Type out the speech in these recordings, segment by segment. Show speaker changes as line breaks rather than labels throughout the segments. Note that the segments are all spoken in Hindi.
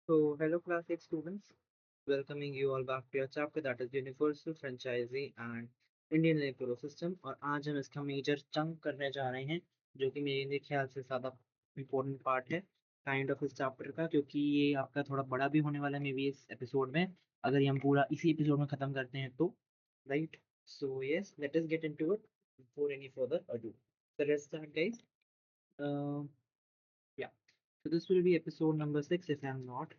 So, hello class 8 students, welcoming you all back to your chapter that is Universal Franchisee and Indian Electoral System। और आज हम इसका मेजर चंक करने जा रहे हैं जो कि मेरे ख्याल से ज़्यादा इम्पोर्टेंट पार्ट है काइंड ऑफ इस चैप्टर का, क्योंकि ये आपका थोड़ा बड़ा भी होने वाला है मे बी इस एपिसोड में, अगर ये हम पूरा इसी एपिसोड में ख़त्म करते हैं तो right. So yes, let us get into it before any further ado. So let's start guys. Yeah. So this will be episode number 6 if I'm not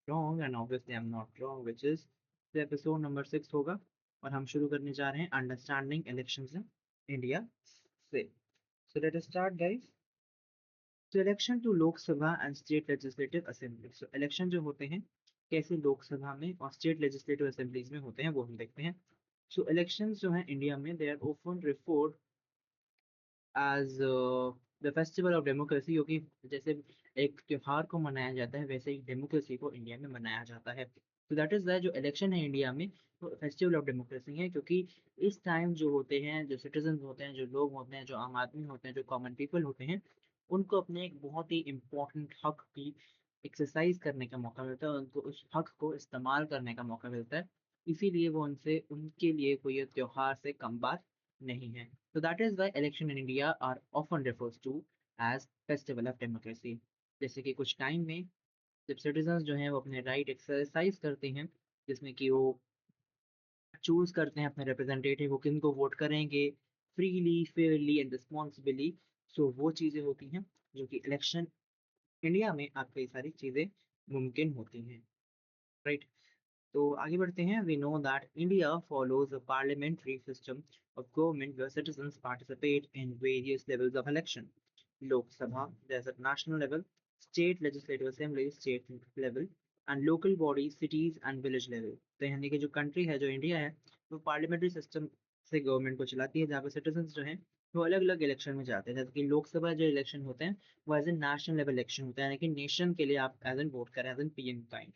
wrong, and obviously I'm not wrong, which is the episode number 6 होगा। और हम शुरू करने जा रहे हैं अंडरस्टैंडिंग इलेक्शंस इन इंडिया से। So let us start guys. So election to लोक सभा and state legislative assembly. So election जो होते हैं कैसे लोकसभा में और स्टेट लेजिस्लेटिव असेंबलीज में होते हैं वो हम देखते हैं। So elections जो है इंडिया में they are often referred as the festival of democracy, क्योंकि जैसे एक त्योहार को मनाया जाता है वैसे ही डेमोक्रेसी को इंडिया में मनाया जाता है। तो दैट इज द जो इलेक्शन है इंडिया में वो फेस्टिवल ऑफ डेमोक्रेसी है, क्योंकि इस टाइम जो होते हैं, जो सिटीजन होते हैं, जो लोग होते हैं, जो आम आदमी होते हैं, जो कॉमन पीपल होते हैं, उनको अपने एक बहुत ही इम्पोर्टेंट हक की एक्सरसाइज करने का मौका मिलता है, उनको उस हक को इस्तेमाल करने का मौका मिलता है। इसीलिए वो उनसे उनके लिए कोई ये त्योहार से कम बात नहीं है। So that is why election in India are often refers to as festival of democracy। जैसे कि कुछ टाइम में जब सिटीजन्स जो हैं वो अपने राइट एक्सरसाइज करते हैं, जिसमें कि वो चूज करते हैं अपने रिप्रेजेंटेटिव को, किन को वोट करेंगे फ्रीली फेयरली एंड रिस्पॉन्सिबली। सो वो चीज़ें होती हैं जो कि इलेक्शन इंडिया में आपको ये सारी चीज़ें मुमकिन होती हैं, राइट। तो आगे बढ़ते हैं। We know that India follows a parliamentary system of government where citizens participate in various levels of election. Lok Sabha, there's a national level, state legislative assembly, state level, and local bodies, cities and village level। तो यानी कि जो कंट्री है, जो इंडिया है, वो पार्लियामेंट्री सिस्टम से गवर्नमेंट को चलाती है, जहाँ पे सिटीजन्स जो हैं वो अलग अलग इलेक्शन में जाते हैं। जैसे कि लोकसभा जो इलेक्शन होते हैं वो as a national level election होता है, यानी कि नेशन के लिए आप एज एन वोट करें, as an PM kind.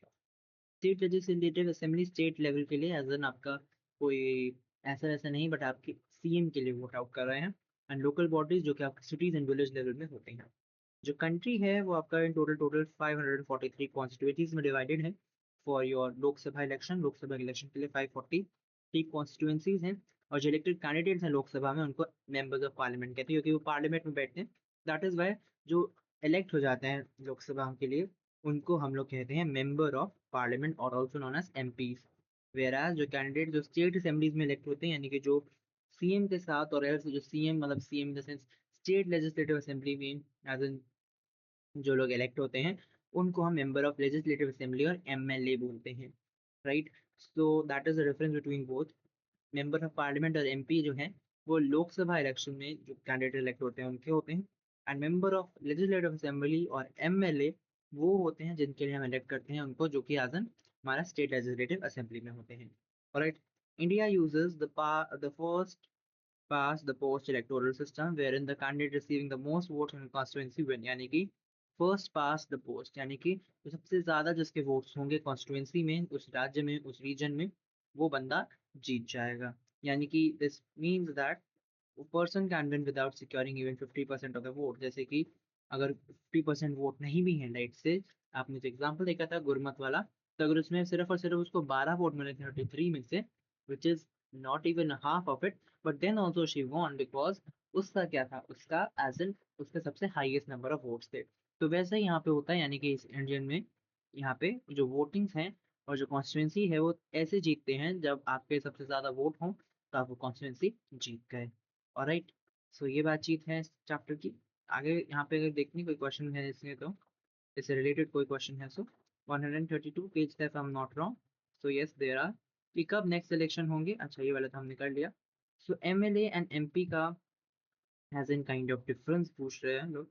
State legislative assembly state level के लिए एज एन आपका कोई ऐसा वैसा नहीं, बट आपकी सीएम के लिए वोट आउट कर रहे हैं। एंड लोकल बॉडीज जो कि आपके सिटीज एंड विलेज लेवल में होते हैं। जो कंट्री है वो आपका इन टोटल 543 कॉन्स्टिट्यूएंसीज में डिवाइडेड है फॉर योर लोकसभा इलेक्शन के लिए 543 कॉन्स्टिट्यूएंसीज हैं। और जो इलेक्टेड कैंडिडेट्स हैं लोकसभा में उनको मेंबर्स ऑफ पार्लियामेंट कहते हैं, क्योंकि वो पार्लियामेंट में बैठते हैं। दैट इज वाई जो इलेक्ट हो जाते हैं लोकसभा के लिए उनको हम लोग कहते हैं मेंबर ऑफ पार्लियामेंट और ऑल्सो नोन एज एमपीज। वेराज जो कैंडिडेट जो स्टेट असेंबलीज में इलेक्ट होते हैं, यानी कि जो सीएम के साथ, और else जो सीएम मतलब CM in the sense state legislative assembly में एज एन जो लोग इलेक्ट होते हैं उनको हम मेंबर ऑफ लेजिस्लेटिव असेंबली और एमएलए बोलते हैं, right. So that is the difference between both. Member of parliament और एमपी जो है वो लोकसभा इलेक्शन में जो कैंडिडेट इलेक्ट होते हैं उनके होते हैं। And member of legislative assembly और एमएलए वो होते हैं जिनके लिए हम इलेक्ट करते हैं उनको, जो कि एज एन हमारा स्टेट लेजिस्लेटिव असेंबली में होते हैं, right. India uses the first past the post electoral system wherein the candidate receiving the most votes in constituency win, यानी कि फर्स्ट पास द पोस्ट, यानी कि जो सबसे ज्यादा जिसके वोट्स होंगे कॉन्स्टिट्यूएंसी में, उस राज्य में, उस रीजन में, वो बंदा जीत जाएगा। यानी कि this means that person can win without securing even 50% of the vote. जैसे कि अगर 50% वोट नहीं भी है, लाइट से आपने जो एग्जाम्पल देखा था गुरमत वाला, तो अगर उसमें सिर्फ और सिर्फ उसको 12 वोट मिले थे 33 में से, which is not even half of it, but then also she won because उसका क्या था, उसका एज एन उसके सबसे हाईएस्ट नंबर ऑफ वोट्स थे। तो वैसे ही यहाँ पे होता है, यानी कि इस इंडियन में यहाँ पे जो वोटिंग्स हैं और जो कॉन्स्टिट्यूंसी है वो ऐसे जीतते हैं जब आपके सबसे ज्यादा वोट हों तो आप वो कॉन्स्टिट्यूंसी जीत गए। ऑलराइट। सो ये बातचीत है इस चैप्टर की। आगे यहाँ पे अगर देखनी कोई क्वेश्चन है इसमें तो इससे रिलेटेड कोई क्वेश्चन है, so 132 page if I am not wrong. So yes there are. कि कब नेक्स्ट इलेक्शन होंगे, अच्छा ये वाला तो हमने कर लिया। सो एमएलए एंड एमपी का has in kind of difference पूछ रहे हैं लोग।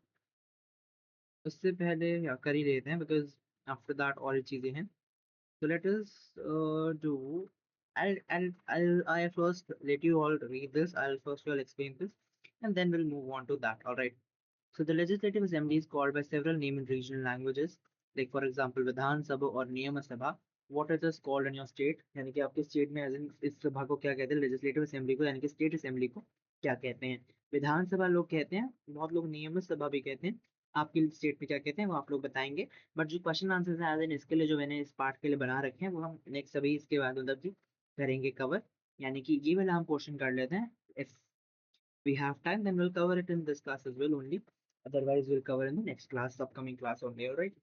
उससे पहले या कर ही लेते हैं बिकॉज आफ्टर दैट और चीजें हैं। So let us do. I'll first let you all read this. I'll first all explain this, and then we'll move on to that. All right. So the Legislative Assembly is called by several name in regional languages, like for example Vidhan Sabha or Niyama Sabha. What is this called in your state? यानी कि आपके स्टेट में as in इस सभा को क्या कहते हैं, लेजिस्लेटिव असेंबली को, यानी कि स्टेट असेंबली को क्या कहते हैं। विधानसभा लोग कहते हैं, बहुत लोग नियमित सभा भी कहते हैं। आपके स्टेट में क्या कहते हैं वो आप लोग बताएंगे। बट जो क्वेश्चन आंसर्स हैं आज इन इसके लिए जो मैंने इस पार्ट के लिए बना रखे हैं वो हम नेक्स्ट अभी इसके बाद मतलब कि करेंगे कवर, यानी कि ये वाला हम क्वेश्चन कर लेते हैं। If we have time then will cover it in this class as well only, otherwise will cover in the next class, upcoming class only, alright.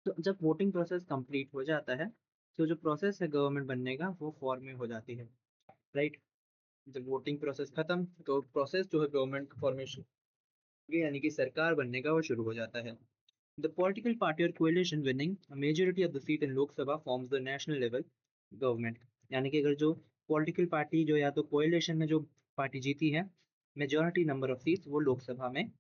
तो जब वोटिंग प्रोसेस कंप्लीट हो जाता है तो जो प्रोसेस है गवर्नमेंट बनने का वो फॉर्म में हो जाती है, राइट। जब वोटिंग प्रोसेस खत्म तो प्रोसेस जो है गवर्नमेंट फॉर्मेशन यानी कि सरकार बनने का वो शुरू हो जाता है। The political party or coalition winning a majority of the seat in Lok Sabha forms the national level government। यानी कि अगर जो पॉलिटिकल पार्टी जो या तो कोएलिशन में जो पार्टी जीती है मेजॉरिटी नंबर ऑफ सीट्स वो लोकसभा में,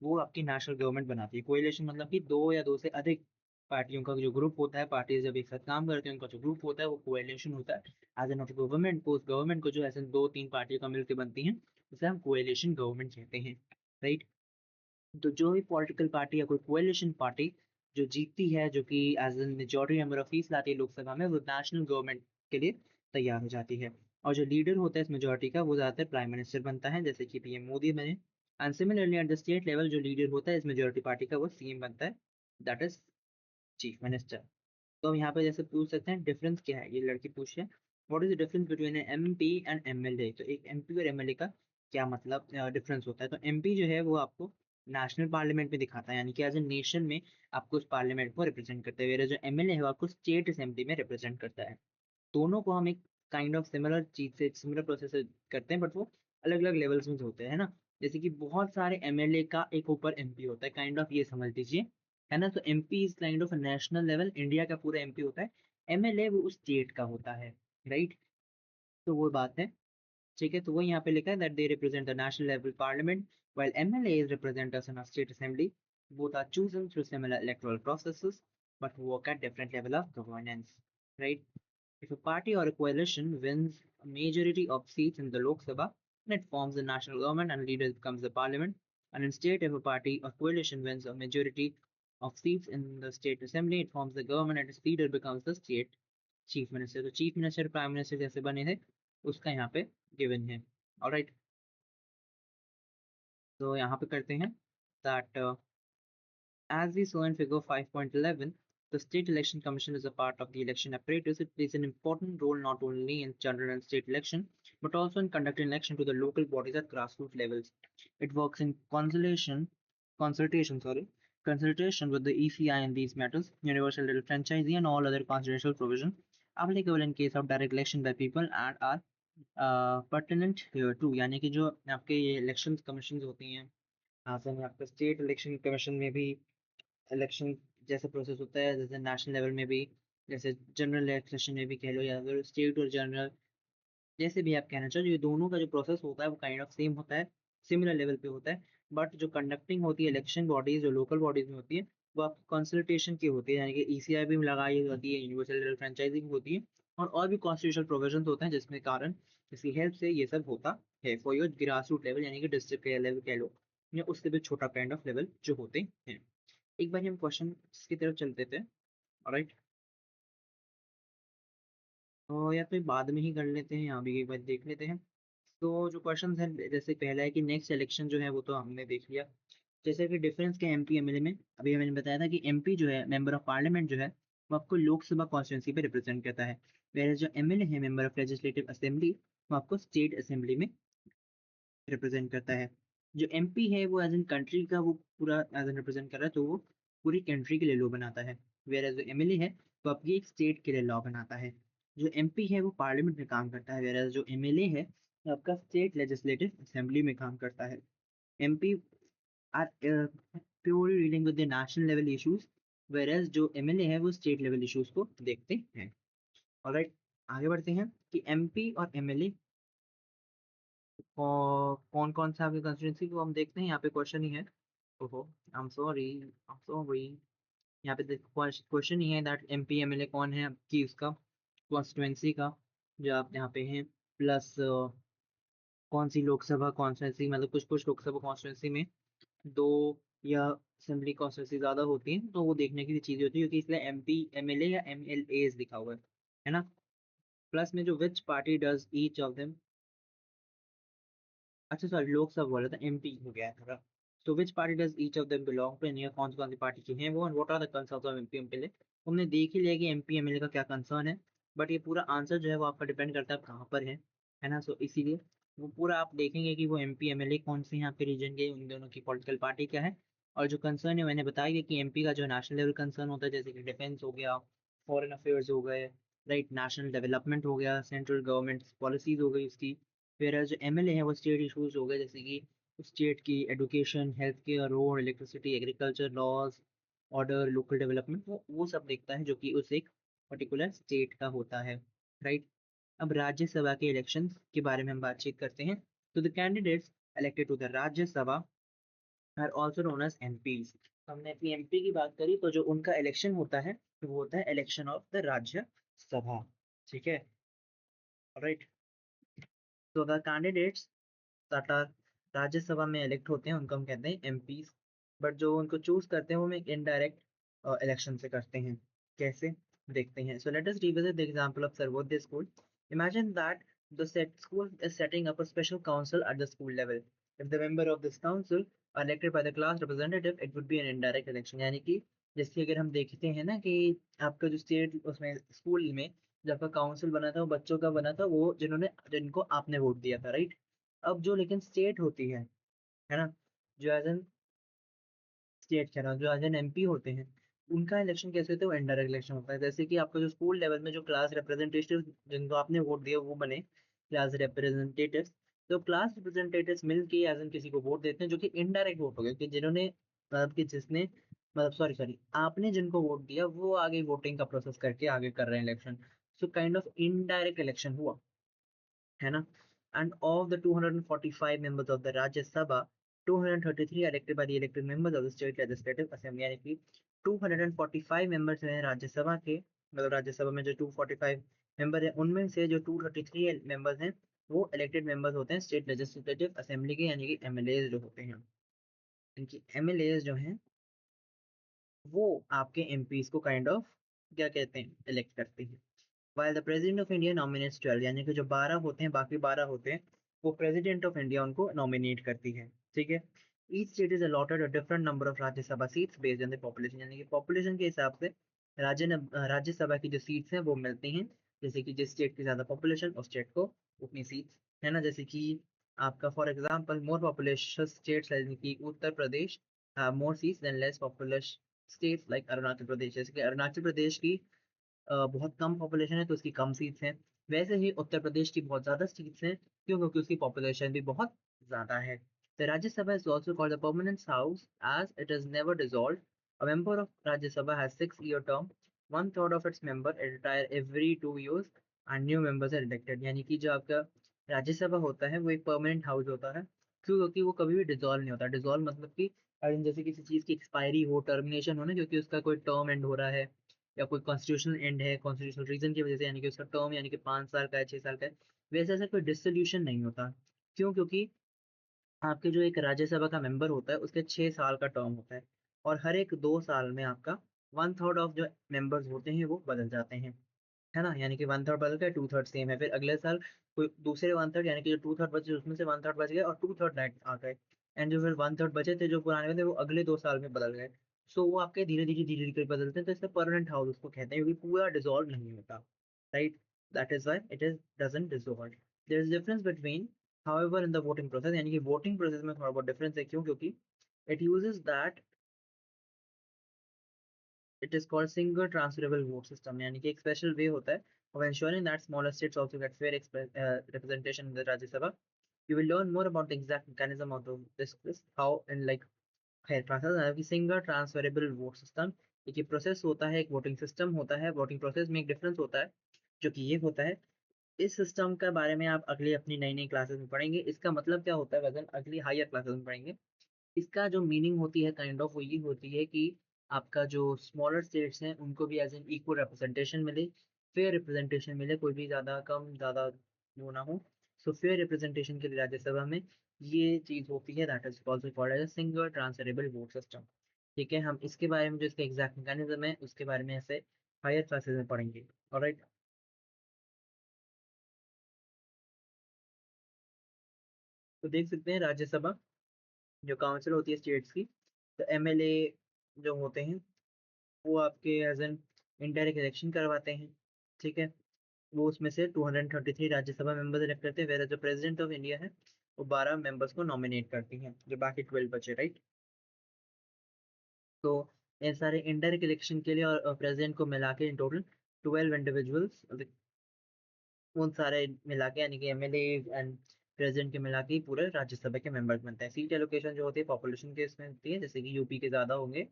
वो आपकी नेशनल गवर्नमेंट बनाती है। कोएलिशन मतलब कि दो या दो से अधिक पार्टियों का जो ग्रुप होता है, पार्टी जब एक साथ काम करते हैं उनका जो ग्रुप होता है वो कोएलिशन होता है। एज एन ऑफ गवर्नमेंट को, उस गवर्नमेंट को जो ऐसे दो तीन पार्टियों का मिलकर बनती हैं उसे हम कोएलिशन गवर्नमेंट कहते हैं, राइट। तो जो भी पॉलिटिकल पार्टी या कोई कोएलिशन पार्टी जो जीतती है, जो कि as an majority number of seats लाती है लोकसभा में, वो नेशनल गवर्नमेंट के लिए तैयार हो जाती है। और जो लीडर होता है इस मेजॉरिटी का वो ज़्यादातर प्राइम मिनिस्टर बनता है, जैसे कि पीएम मोदी बने। And similarly at the state level जो लीडर होता है इस मेजॉरिटी पार्टी का वो सीएम बनता है, दैट इज चीफ मिनिस्टर। तो हम यहाँ पे जैसे पूछ सकते हैं डिफरेंस क्या है, ये लड़की पूछ रहे हैं what is the difference between MP and MLA. तो एक एमपी और एमएलए का क्या मतलब डिफरेंस होता है। तो एमपी जो है वो आपको नेशनल पार्लियामेंट में दिखाता है, यानी कि एज ए नेशन में आपको उस पार्लियामेंट को रिप्रेजेंट करते हैं, जो एमएलए है वो आपको स्टेट असेंबली में रिप्रेजेंट करता है। दोनों को हम एक काइंड ऑफ सिमिलर चीज से सिमिलर प्रोसेस से करते हैं, बट वो अलग अलग लेवल्स में होते हैं, है ना। जैसे कि बहुत सारे एमएलए का एक ऊपर एमपी होता है, काइंड ऑफ ये समझ लीजिए, है ना। तो MP is kind of national level, India का पूरा एमपी होता है। एमएलए वो उस स्टेट का होता है, राइट। तो वो बात है, ठीक है। तो वो यहाँ पे लिखा है that they represent the national level parliament while MLAs represent us in a state assembly. Both are chosen through similar electoral processes but work at different level of governance, right? If a party or a coalition wins a majority of seats in the Lok Sabha, then it forms the national government and leader becomes the parliament. And in state, if a party or coalition wins a majority of seats in the state assembly, it forms the government and its leader becomes the state chief minister. तो चीफ मिनिस्टर प्राइम मिनिस्टर जैसे बने थे उसका यहाँ पे गिवन है, ऑलराइट। तो यहाँ पे करते हैं that as we saw in figure 5.11, the State Election Commission is a part of the election apparatus. It plays an important role not only in general and state election, but also in conducting election to the local bodies at grassroots levels. It works in consultation with the ECI in these matters, universal little franchisee and all other constitutional provisions applicable in case of direct election by people and are pertinent here too। यानी कि जो आपके ये इलेक्शन कमीशन होती हैं, हाँ सर, आपका स्टेट इलेक्शन कमीशन में भी इलेक्शन जैसे प्रोसेस होता है, जैसे नेशनल लेवल में भी, जैसे जनरल इलेक्शन में भी कह लो, या फिर स्टेट और जनरल, जैसे भी आप कहना चाहो, ये दोनों का जो प्रोसेस होता है वो काइंड ऑफ सेम होता है, सिमिलर लेवल पे होता है। बट जो कंडक्टिंग होती है इलेक्शन बॉडीज जो लोकल बॉडीज में होती है वो आपकी कंसल्टेशन की होती है, यानी कि ईसीआई भी लगाई जाती है, यूनिवर्सल फ्रेंचाइजिंग होती है, और भी कॉन्स्टिट्यूशनल प्रोविजन होते हैं जिसमें कारण इसकी हेल्प से ये सब होता है for your grass root level, यानी कि डिस्ट्रिक्ट लेवल कह लो, या उससे भी छोटा काइंड ऑफ लेवल जो होते हैं। एक बार हम क्वेश्चन की तरफ चलते थे, राइट। तो या फिर बाद में ही कर लेते हैं, यहाँ भी एक बार देख लेते हैं। तो जो क्वेश्चन है, जैसे पहला है कि नेक्स्ट इलेक्शन जो है वो तो हमने देख लिया। जैसे कि डिफरेंस क्या एमपी एमएलए में, अभी मैंने बताया था कि एमपी जो है मेंबर ऑफ पार्लियामेंट जो है वो आपको लोकसभा कॉन्स्टिट्यूंसी पे रिप्रेजेंट करता है, वैसे जो एमएलए है मेंबर ऑफ लेजिस्लेटिव असेंबली वो आपको स्टेट असेंबली में रिप्रेजेंट करता है। जो एमपी है वो एज एन कंट्री का वो पूरा एज एन रिप्रेजेंट कर रहा है, तो वो पूरी कंट्री के लिए लॉ बनाता है। वेयर जो एमएलए है वो आपकी एक स्टेट के लिए लॉ बनाता है। जो एमपी है वो पार्लियामेंट में काम करता है, वेयर जो एमएलए है वो आपका स्टेट लेजिस्लेटिव असेंबली में काम करता है। MP are purely dealing with the national level issues, where जो एमएलए है वो स्टेट लेवल इश्यूज को देखते हैं, ऑलराइट। आगे बढ़ते हैं कि एमपी और एमएलए और कौन कौन सा आपकी कंस्टिट्यूंसी को हम देखते हैं, यहाँ पे क्वेश्चन ही है। ओहो, आई एम सॉरी। यहाँ पे क्वेश्चन ही है दैट एमपी एमएलए कौन है आपकी उसका कॉन्स्टिट्यूंसी का, जो आप यहाँ पे हैं, प्लस कौन सी लोकसभा कॉन्स्टिट्यूंसी, मतलब कुछ कुछ लोकसभा कॉन्स्टिट्यूंसी में दो या असेंबली कॉन्स्टिट्यूंसी ज्यादा होती हैं, तो वो देखने की चीज होती है, क्योंकि इसलिए एमपी एमएलए या एमएलए लिखा हुआ है ना। प्लस में जो विच party does each of them, अच्छा सॉरी लोकसभा बोला था, एमपी हो गया थोड़ा। So which party does each of them belong to? यानी कौन सी पार्टी की हैं वो, and what are the concerns of MP MLA? हमने देख ही लिया कि एमपी एमएलए का क्या कंसर्न है, बट ये पूरा आंसर जो है वो आपका डिपेंड करता है आप कहाँ पर है ना? सो इसीलिए वो पूरा आप देखेंगे कि वो एमपी एमएलए कौन से यहाँ पे रीजन के, उन दोनों की पॉलिटिकल पार्टी क्या है, और जो कंसर्न है मैंने बताया है कि एमपी का जो नेशनल लेवल कंसर्न होता है, जैसे कि डिफेंस हो गया, फॉरेन अफेयर्स हो गए, राइट, नेशनल डेवलपमेंट हो गया, सेंट्रल गवर्नमेंट पॉलिसीज हो गई उसकी, फिर जो एमएलए है वो स्टेट इशूज हो गए, जैसे कि स्टेट की education, health care, road, electricity, agriculture, laws, order, local development, वो सब देखता है जो कि उस एक पर्टिकुलर स्टेट का होता है, राइट। अब राज्यसभा के इलेक्शंस के बारे में हम बातचीत करते हैं। तो the candidates elected to the Rajya Sabha are also known as MPs. हमने अपनी एमपी की बात करी, तो जो उनका इलेक्शन होता है वो होता है इलेक्शन ऑफ द राज्यसभा, ठीक है, राइट। तो the candidates that are Rajya Sabha में इलेक्ट होते हैं उनको हम कहते हैं एमपीज, बट जो उनको चूज करते हैं वो हम एक इनडायरेक्ट इलेक्शन से करते हैं। कैसे, देखते हैं। So let us revisit the example of Sarvodaya school. Imagine that the set school is setting up a special council at the school level. If the member of this council are elected by the class representative, it would be an indirect election. यानी कि जैसे अगर हम देखते हैं ना कि आपका जो स्टेट उसमें स्कूल में जब आपका काउंसिल बना था वो बच्चों का बना था, वो जिनको आपने वोट दिया था, राइट। अब जो लेकिन स्टेट होती है ना, जो एज एन स्टेट कह रहा हूँ, जो एज एन एमपी होते हैं, उनका इलेक्शन कैसे होता है, वो इनडायरेक्ट इलेक्शन होता है। जैसे कि आपका जो स्कूल लेवल में जो क्लास रिप्रेजेंटेटिव जिनको आपने वोट दिया वो बने क्लास रिप्रेजेंटेटिव्स। तो क्लास रिप्रेजेंटेटिव्स मिल के एज एन किसी को वोट देते हैं, जो कि इनडायरेक्ट वोट हो गया, कि जिन्होंने मतलब कि जिसने मतलब सॉरी सॉरी आपने जिनको वोट दिया वो आगे वोटिंग का प्रोसेस करके आगे कर रहे हैं election. So kind of indirect election हुआ, है ना। And of the 245 members of the Rajya Sabha, 233 are elected by the elected members of the state legislative assembly। यानी कि 245 members हैं राज्यसभा के, मतलब राज्यसभा में जो 245 मेंबर हैं उनमें से जो 233 मेंबर्स हैं वो इलेक्टेड मेंबर्स होते हैं स्टेट लेजिस्लेटिव असेंबली के, यानी कि एमएलए जो होते हैं। इनकी एमएलए जो हैं वो आपके एमपीज को काइंड ऑफ क्या कहते हैं, इलेक्ट करते हैं। while the president of India nominates 12, यानी कि जो 12 होते हैं, बाकी 12 होते हैं, वो प्रेसिडेंट ऑफ इंडिया उनको नॉमिनेट करती है, ठीक है। Each state is allotted a different number of Rajya Sabha seats based on the population, यानी कि पॉपुलेशन के हिसाब से राज्यसभा की जो सीट्स हैं वो मिलती हैं। जैसे कि जिस स्टेट की ज्यादा पॉपुलेशन उस स्टेट को उतनी सीट्स, है ना। जैसे कि आपका for example more population states यानी कि Uttar Pradesh more seats than less population states like Arunachal Pradesh. जैसे कि अरुणाचल प्रदेश की बहुत कम पॉपुलेशन है तो उसकी कम सीट्स हैं। वैसे ही उत्तर प्रदेश की बहुत ज़्यादा सीट्स हैं, क्यों, क्योंकि उसकी पॉपुलेशन भी बहुत ज़्यादा है। The Rajya Sabha is also called the permanent house as it is never dissolved. A member of Rajya Sabha has 6-year term. One third of its member retire every 2 years and new members are elected। यानी कि जो आपका राज्यसभा होता है वो एक परमानेंट हाउस होता है, क्यों, क्योंकि वो कभी भी डिसॉल्व नहीं होता। डिसॉल्व मतलब कि जैसे किसी चीज़ की एक्सपायरी हो, टर्मिनेशन हो ना, क्योंकि उसका कोई टर्म एंड हो रहा है या कोई कॉन्स्टिट्यूशनल एंड है, कॉन्स्टिट्यूशनल रीजन की वजह से, यानी कि उसका टर्म यानी कि 5 साल का है, 6 साल का है, वैसे ऐसा कोई डिसोल्यूशन नहीं होता। क्यों, क्योंकि आपके जो एक राज्यसभा का मेंबर होता है उसके 6 साल का टर्म होता है, और हर एक 2 साल में आपका वन थर्ड ऑफ जो मेंबर्स होते हैं वो बदल जाते हैं, है ना। यानी कि वन थर्ड बदल गया, टू थर्ड सेम है, फिर अगले साल कोई दूसरे वन थर्ड, यानी कि जो टू थर्ड बचे उसमें से वन थर्ड बच गए और टू थर्ड नेक्स्ट आ गए, एंड जो फिर वन थर्ड बचे थे जो पुराने में थे वो अगले 2 साल में बदल गए। सो वो आपके धीरे धीरे बदलते हैं, तो इससे परमानेंट हाउस उसको कहते हैं, क्योंकि पूरा डिसॉल्व नहीं होता, right. That is why it is doesn't dissolve. There is difference between however in the voting process, यानी कि वोटिंग प्रोसेस में थोड़ा बहुत डिफरेंस है। क्यों, क्योंकि it uses that it is called single transferable vote system, यानी कि एक स्पेशल वे होता है of ensuring that smaller states also get fair representation in the Rajya Sabha. You will learn more about the exact mechanism of this how in like खैर process है कि सिंगल ट्रांसफरेबल वोट सिस्टम एक ये प्रोसेस होता है, एक वोटिंग सिस्टम होता है। वोटिंग प्रोसेस में एक डिफरेंस होता है जो कि ये होता है, इस सिस्टम के बारे में आप अगली अपनी नई नई क्लासेस में पढ़ेंगे। इसका मतलब क्या होता है वजन अगली हायर क्लासेस में पढ़ेंगे। इसका जो मीनिंग होती है काइंड ऑफ वो ये होती है कि आपका जो स्मॉलर स्टेट्स हैं उनको भी एज एन इक्वल रिप्रेजेंटेशन मिले, फेयर रिप्रेजेंटेशन मिले, कोई भी ज़्यादा कम ज़्यादा वो ना हो। सो फेयर रिप्रेजेंटेशन के लिए राज्यसभा में ये चीज़ होती है, that is also called as single transferable vote system. ठीक है, हम इसके बारे में जो इसका एग्जैक्ट मैकेनिज्म है उसके बारे में ऐसे हायर क्लासेस में पढ़ेंगे। ऑलराइट, तो देख सकते हैं राज्यसभा जो काउंसिल होती है स्टेट्स की, तो एमएलए जो होते हैं वो आपके एज एन इनडायरेक्ट इलेक्शन करवाते हैं, ठीक है। वो उसमें से 233 राज्यसभा मेंबर्स इलेक्ट करते हैं, वेयर जो प्रेसिडेंट ऑफ इंडिया है वो 12 मेंबर्स को नॉमिनेट करती हैं, जो बाकी 12 बचे, राइट। तो ये सारे इनडायरेक्ट इलेक्शन के लिए और प्रेसिडेंट को मिला के इन टोटल 12 इंडिविजुअल्स, उन सारे मिला के यानी कि एमएलए एंड प्रेसिडेंट के मिला के ही पूरे राज्यसभा के मेंबर्स बनते हैं। सीट एलोकेशन जो होती है पॉपुलेशन के इसमें होती है, जैसे कि यूपी के ज्यादा होंगे,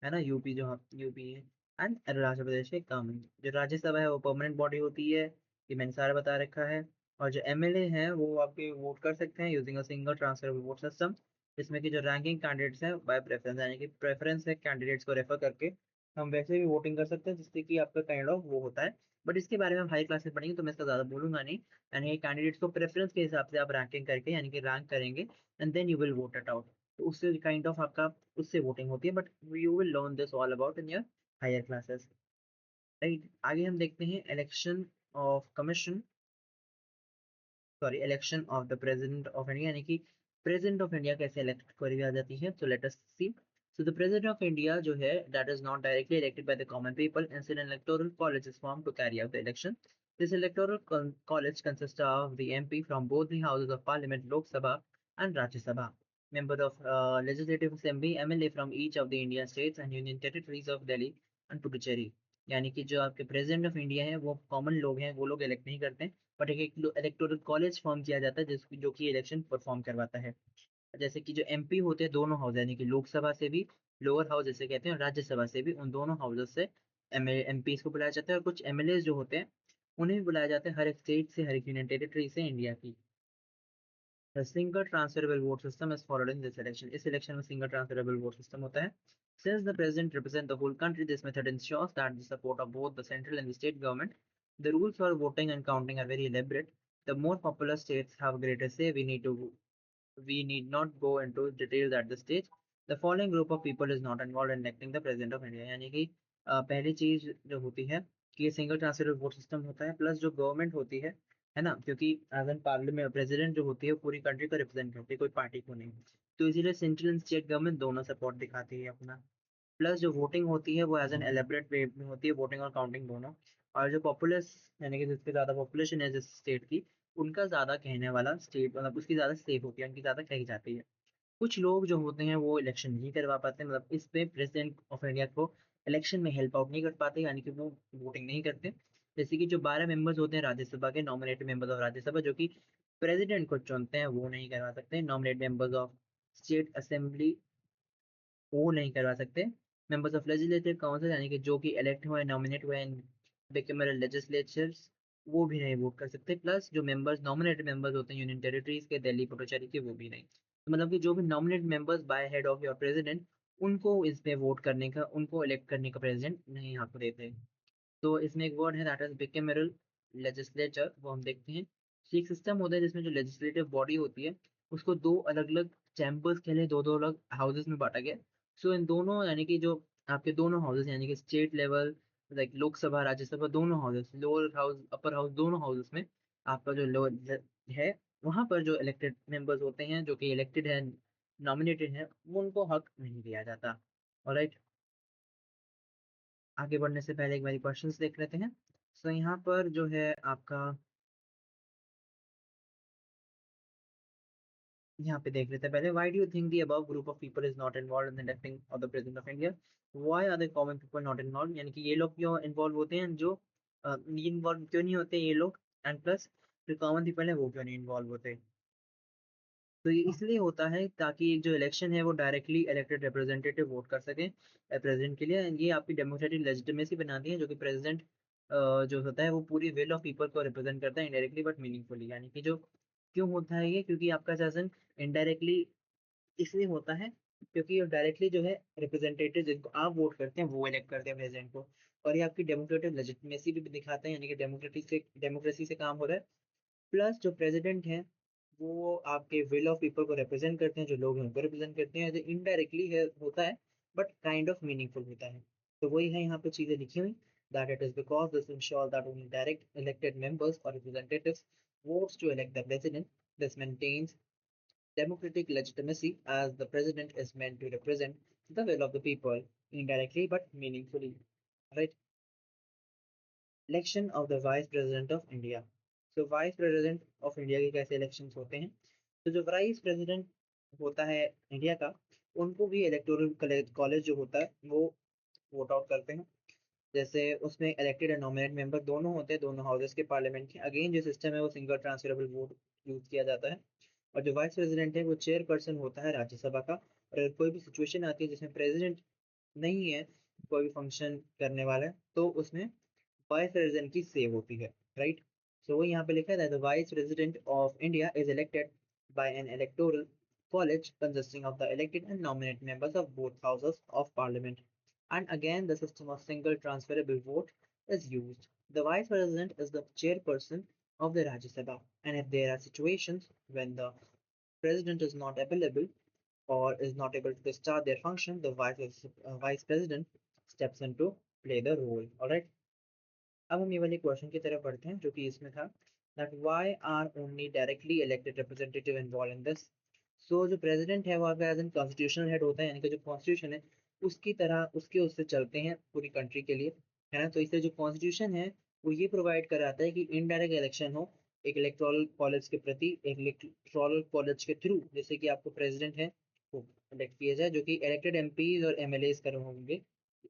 है ना, यूपी जो यूपी है, एंड अरुणाचल प्रदेश के कम है। जो राज्यसभा है वो परमानेंट बॉडी होती है, ये मैंने सारा बता रखा है। और जो एमएलए हैं वो आपके वोट कर सकते हैं using a single transferable vote system, जिसमें कि जो रैंकिंग कैंडिडेट्स हैं बाय प्रेफरेंस, यानी कि प्रेफरेंस है कैंडिडेट्स को रेफर करके हम वैसे भी वोटिंग कर सकते हैं, जिससे कि आपका काइंड ऑफ वो होता है। बट इसके बारे में हम हाई क्लास में पढ़ेंगे तो मैं इसका ज्यादा बोलूंगा नहीं। यानी कैंडिडेट्स को प्रेफरेंस के हिसाब से आप रैंकिंग करके यानी कि रैंक करेंगे and then you will vote it out. तो उससे काइंड ऑफ आपका उससे वोटिंग होती है, but you will learn this all about in your higher classes, right. आगे हम देखते हैं election of commission, sorry election of the president of India, यानी कि प्रेसिडेंट ऑफ इंडिया कैसे इलेक्ट करी जाती है। तो let us see. So the president of India जो है that is not directly elected by the common people, instead an electoral college is formed to carry out the election. This electoral college consists of the MP from both the houses of parliament, Lok Sabha and Rajya Sabha, member of Legislative Assembly, MLA from each of the Indian states and union territories of Delhi and Puducherry। यानी कि जो आपके प्रेसिडेंट ऑफ इंडिया है वो कॉमन लोग हैं, वो लोग इलेक्ट नहीं करते हैं, बट एक इलेक्टोरल कॉलेज फॉर्म किया जाता है जिसकी जो कि इलेक्शन परफॉर्म करवाता है। जैसे कि जो एमपी होते हैं दोनों हाउस, यानी कि लोकसभा से भी लोअर हाउस जैसे कहते हैं, और राज्यसभा से भी, उन दोनों हाउसेस से एमपी को बुलाया जाता है। और कुछ एमएलए जो होते हैं उन्हें भी बुलाया जाता है हर एक स्टेट से, हर एक यूनियन टेरिटरी से इंडिया की। The single transferable vote system is followed in this election। इस इलेक्शन में सिंगल ट्रांसफरेबल वोट सिस्टम होता है। Since the president represents the whole country, this method ensures that the support of both the central and the state government. The rules for voting and counting are very elaborate. The more popular states have greater say. We need not go into details at this stage. The following group of people is not involved in electing the president of India। यानी कि पहली चीज जो होती है कि सिंगल ट्रांसफरेबल वोट सिस्टम होता है, प्लस जो गवर्नमेंट होती है ना, क्योंकि एज एन पार्लियामेंट प्रेसिडेंट जो होती है वो पूरी कंट्री को रिप्रेजेंट करती है, कोई पार्टी को नहीं। तो इसीलिए सेंट्रल एंड स्टेट गवर्नमेंट दोनों सपोर्ट दिखाती है अपना। प्लस जो वोटिंग होती है वो एज एन एलेबरेट वे में होती है, वोटिंग और काउंटिंग दोनों। और जो पॉपुलस यानी कि जिसकी ज्यादा पॉपुलेशन है जिस स्टेट की, उनका ज्यादा कहने वाला स्टेट, मतलब उसकी ज्यादा सेफ होती है, उनकी ज्यादा कही जाती है। कुछ लोग जो होते हैं वो इलेक्शन नहीं करवा पाते, मतलब इस पे प्रेसिडेंट ऑफ इंडिया को इलेक्शन में हेल्प आउट नहीं कर पाते, यानी कि वो वोटिंग नहीं करते। जैसे कि जो 12 मेंबर्स होते हैं राज्यसभा के, नॉमिनेटेड मेंबर्स ऑफ राज्यसभा, जो कि प्रेसिडेंट को चुनते हैं, वो नहीं करवा सकते। Nominate members of state assembly वो नहीं करवा सकते। मेंबर्स ऑफ लेजिस्लेटिव काउंसिल यानी कि जो कि इलेक्ट हुए, नॉमिनेट हुए बिकम लेजिस्लेचर्स, वो भी नहीं वोट कर सकते। प्लस जो मेंबर्स नॉमिनेटेड मेंबर्स होते हैं यूनियन टेरिटरीज के, दिल्ली पुडुचेरी के, वो भी नहीं। तो मतलब कि जो भी nominate members bye head of your president, उनको इस पे वोट करने का, उनको इलेक्ट करने का प्रेसिडेंट नहीं हक देते। तो इसमें एक वर्ड है दैट इज बिकेमरल लेजिस्लेचर, वो हम देखते हैं। तो एक सिस्टम होता है जिसमें जो लेजिस्लेटिव बॉडी होती है उसको दो अलग अलग चैम्बर्स के लिए, दो दो अलग हाउसेस में बांटा गया। सो इन दोनों यानी कि जो आपके दोनों हाउसेस यानी कि state level, like Lok Sabha Rajya Sabha, दोनों houses, lower house upper house, दोनों हाउसेस में आपका जो लोअर है वहां पर जो इलेक्टेड मेंबर्स होते हैं, जो कि इलेक्टेड है, नॉमिनेटेड है, वो उनको हक नहीं दिया जाता। ऑलराइट, आगे बढ़ने से पहले एक बार क्वेश्चंस देख लेते हैं। सो यहाँ पर जो है आपका, यहाँ पे देख लेते हैं पहले, why do you think the above group of people is not involve in electing of the president of India. Why are the common people not involve, यानी कि ये लोग क्यों इन्वॉल्व होते हैं, जो इन्वॉल्व क्यों नहीं होते ये लोग, एंड प्लस जो कॉमन पीपल है वो क्यों नहीं इन्वॉल्व होते। तो ये इसलिए होता है ताकि जो इलेक्शन है वो डायरेक्टली इलेक्टेड रिप्रेजेंटेटिव वोट कर सके प्रेसिडेंट के लिए। ये आपकी डेमोक्रेटिक लेजिटिमेसी बनाती है, जो कि प्रेसिडेंट जो होता है वो पूरी विल ऑफ पीपल को रिप्रेजेंट करता है इनडायरेक्टली बट मीनिंगफुली। यानी कि जो क्यों होता है ये, क्योंकि आपका शासन इनडायरेक्टली इसलिए होता है क्योंकि डायरेक्टली जो है रिप्रेजेंटेटिव जिनको आप वोट करते हैं वो इलेक्ट करते हैं प्रेसिडेंट को। और ये आपकी डेमोक्रेटिक लेजिटिमेसी भी दिखाता है, यानी कि डेमोक्रेसी से काम हो रहा है। प्लस जो प्रेसिडेंट है वो आपके विल ऑफ पीपल को रिप्रेजेंट करते हैं, जो लोग हैं उनको रिप्रेजेंट करते हैं, जो इनडायरेक्टली है होता है बट काइंड ऑफ मीनिंगफुल होता है। तो वही है यहाँ पे चीजें लिखी हुई, that it is because this ensure that only direct elected members और representatives votes to elect the president। This maintains democratic legitimacy, as the president is meant to represent the will of the people indirectly but meaningfully. Right? Election of the Vice President of India. So Vice President of India के कैसे इलेक्शंस होते हैं? तो जो वाइस प्रेसिडेंट होता है इंडिया का, उनको भी इलेक्टोरल कॉलेज जो होता है वो वोट आउट करते हैं। जैसे उसमें इलेक्टेड एंड नॉमिनेट मेंबर दोनों होते हैं, दोनों हाउसेस के पार्लियामेंट के। अगेन जो सिस्टम है वो सिंगल ट्रांसफरेबल वोट यूज किया जाता है। और जो वाइस प्रेसिडेंट है वो चेयरपर्सन होता है राज्यसभा का। और अगर कोई भी सिचुएशन आती है जिसमें प्रेसिडेंट नहीं है, कोई भी फंक्शन करने वाला है, तो उसमें वाइस प्रेसिडेंट की सेव होती है। राइट? सो वो यहाँ पे लिखा है the vice president of India is elected by N electoral college consisting of the elected and nominate members of both houses of parliament. And again, the system of single transferable vote is used. The vice president is the chairperson of the Rajya Sabha, and if there are situations when the president is not available or is not able to discharge their function, the vice president steps in to play the role. All right. अब हम ये वाले क्वेश्चन की तरफ बढ़ते हैं जो कि इसमें था that why are only directly elected representative involved in this. सो जो प्रेसिडेंट है वो आपका एज एन कॉन्स्टिट्यूशनल हेड होता है, यानी कि जो कॉन्स्टिट्यूशन है उसकी तरह उसके उससे चलते हैं पूरी कंट्री के लिए, है ना। तो इससे जो कॉन्स्टिट्यूशन है वो ये प्रोवाइड कराता है कि इनडायरेक्ट इलेक्शन हो एक इलेक्टोरल कॉलेज के प्रति, एक इलेक्टोरल कॉलेज के थ्रू, जैसे कि आपको प्रेसिडेंट है वो इलेक्ट किया जाए, जो कि इलेक्टेड एमपीज और एमएलए कर होंगे।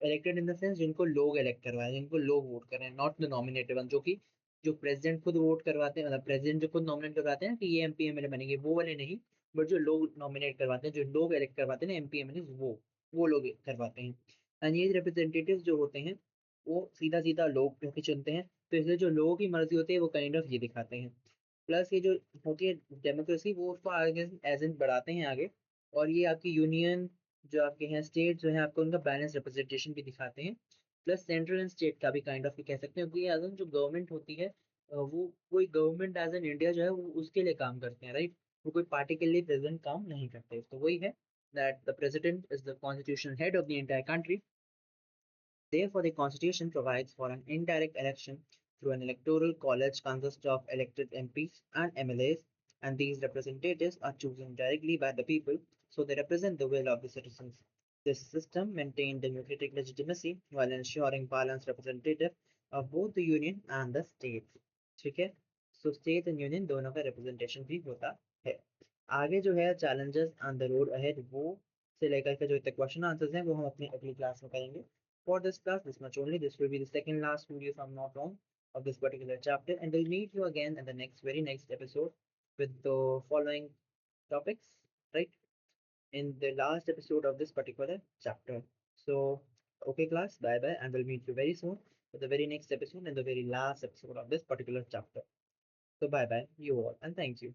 इलेक्टेड इन द सेंस जिनको लोग इलेक्ट करवाए, जिनको लोग वोट कर रहे हैं, नॉट द नॉमिनेटेड वन, जो कि जो प्रेसिडेंट खुद वोट करवाते हैं, मतलब प्रेसिडेंट जो खुद नॉमिनेट करवाते हैं कि ये एमपी एमएलए बनेंगे, वो वाले नहीं। बट जो लोग नॉमिनेट करवाते हैं, जो लोग इलेक्ट करवाते हैं ना एमपी एमएलए, वो लोग करवाते हैं। एंड ये रिप्रेजेंटेटिव जो होते हैं वो सीधा सीधा लोग क्योंकि चुनते हैं, तो इसलिए जो लोगों की मर्जी होती है वो काइंड ऑफ ये दिखाते हैं। प्लस ये जो होती है डेमोक्रेसी, वो उसको आगे एज इन बढ़ाते हैं आगे। और ये आपकी यूनियन जो आपके हैं स्टेट जो है आपको उनका बैलेंस रिप्रेजेंटेशन भी दिखाते हैं। प्लस सेंट्रल एंड स्टेट का भी काइंड ऑफ कह सकते हैं, क्योंकि एज एन जो गवर्नमेंट होती है वो कोई गवर्नमेंट एज एन इंडिया जो है वो उसके लिए काम करते हैं। राइट? वो कोई पार्टी के लिए प्रेसिडेंट काम नहीं करते। तो वही है that the president is the constitutional head of the entire country. Therefore, the Constitution provides for an indirect election through an electoral college consisting of elected MPs and MLAs, and these representatives are chosen directly by the people, so they represent the will of the citizens. This system maintained democratic legitimacy while ensuring balanced representative of both the union and the states. ठीक है? So state and union दोनों का representation भी होता है। आगे जो है challenges on the road ahead, वो से लेकर के जो क्वेश्चन आंसर्स हैं वो हम अपनी अगली क्लास में करेंगे। For this class, this much only. This will be the second last video, if I'm not wrong, of this particular chapter, and we'll meet you again in the very next episode with the following topics, right? In the last episode of this particular chapter. So, okay, class, bye bye, and we'll meet you very soon with the very next episode and the very last episode of this particular chapter. So, bye bye, you all, and thank you.